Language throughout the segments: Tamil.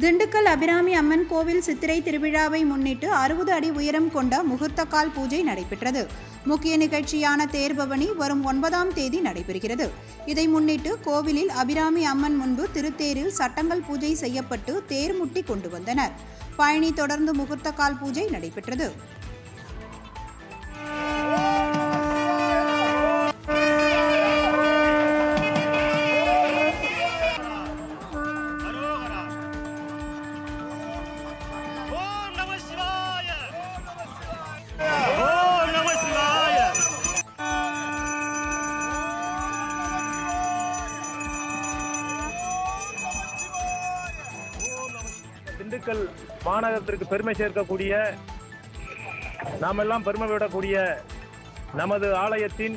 திண்டுக்கல் அபிராமி அம்மன் கோவில் சித்திரை திருவிழாவை முன்னிட்டு 60 அடி உயரம் கொண்ட முகூர்த்தக்கால் பூஜை நடைபெற்றது. முக்கிய நிகழ்ச்சியான தேர்பவனி வரும் 9ஆம் தேதி நடைபெறுகிறது. இதை முன்னிட்டு கோவிலில் அபிராமி அம்மன் முன்பு திருத்தேரில் சட்டங்கள் பூஜை செய்யப்பட்டு தேர் முட்டி கொண்டு வந்தனர். பழனி தொடர்ந்து முகூர்த்தக்கால் பூஜை நடைபெற்றது. திண்டுக்கல் மாநகரத்திற்கு பெருமை சேர்க்கக்கூடிய, நாம் எல்லாம் பெருமை விடக்கூடிய நமது ஆலயத்தின்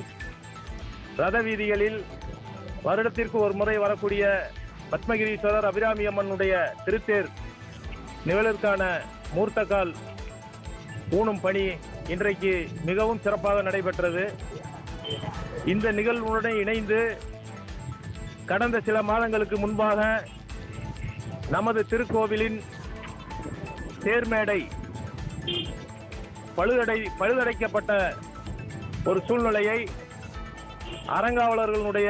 ரத வீதிகளில் வருடத்திற்கு ஒரு முறை வரக்கூடிய பத்மகிரீஸ்வரர் அபிராமி அம்மனுடைய திருத்தேர் நிகழ்விற்கான மூர்த்தக்கால் ஊனும் பணி இன்றைக்கு மிகவும் சிறப்பாக நடைபெற்றது. இந்த நிகழ்வுடன் இணைந்து கடந்த சில மாதங்களுக்கு முன்பாக நமது திருக்கோவிலின் தேர்மேடை பழுதடைக்கப்பட்ட ஒரு சூழ்நிலையை அறங்காவலர்களுடைய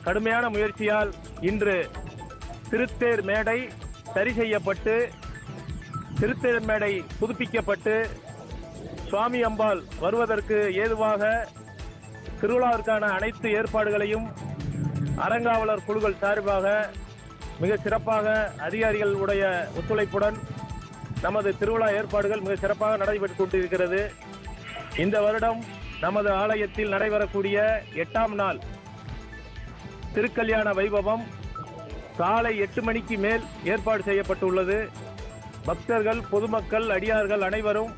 கடுமையான முயற்சியால் இன்று திருத்தேர் மேடை சரி செய்யப்பட்டு, திருத்தேர் மேடை புதுப்பிக்கப்பட்டு, சுவாமி அம்பாள் வருவதற்கு ஏதுவாக திருவிழாவிற்கான அனைத்து ஏற்பாடுகளையும் அறங்காவலர் குழுக்கள் சார்பாக மிக சிறப்பாக அதிகாரிகளுடைய ஒத்துழைப்புடன் நமது திருவிழா ஏற்பாடுகள் மிக சிறப்பாக நடைபெற்றுக் கொண்டிருக்கிறது. இந்த வருடம் நமது ஆலயத்தில் நடைபெறக்கூடிய 8ஆம் நாள் திருக்கல்யாண வைபவம் காலை 8 மணிக்கு மேல் ஏற்பாடு செய்யப்பட்டுள்ளது. பக்தர்கள், பொதுமக்கள், அடியார்கள் அனைவரும்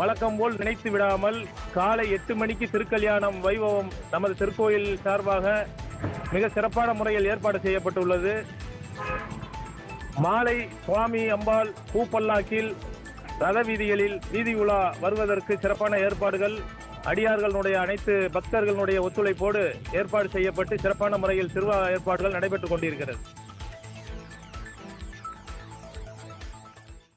வழக்கம் போல் நினைத்து விடாமல் காலை 8 மணிக்கு திருக்கல்யாணம் வைபவம் நமது திருக்கோயில் சார்பாக மிக சிறப்பான முறையில் ஏற்பாடு செய்யப்பட்டுள்ளது. மாலை சுவாமி அம்பாள் பூப்பல்லாக்கில் ரத வீதிகளில் வீதி உலா வருவதற்கு சிறப்பான ஏற்பாடுகள் அடியார்களுடைய அனைத்து பக்தர்களுடைய ஒத்துழைப்போடு ஏற்பாடு செய்யப்பட்டு சிறப்பான முறையில் திருவிழா ஏற்பாடுகள் நடைபெற்றுக் கொண்டிருக்கிறது.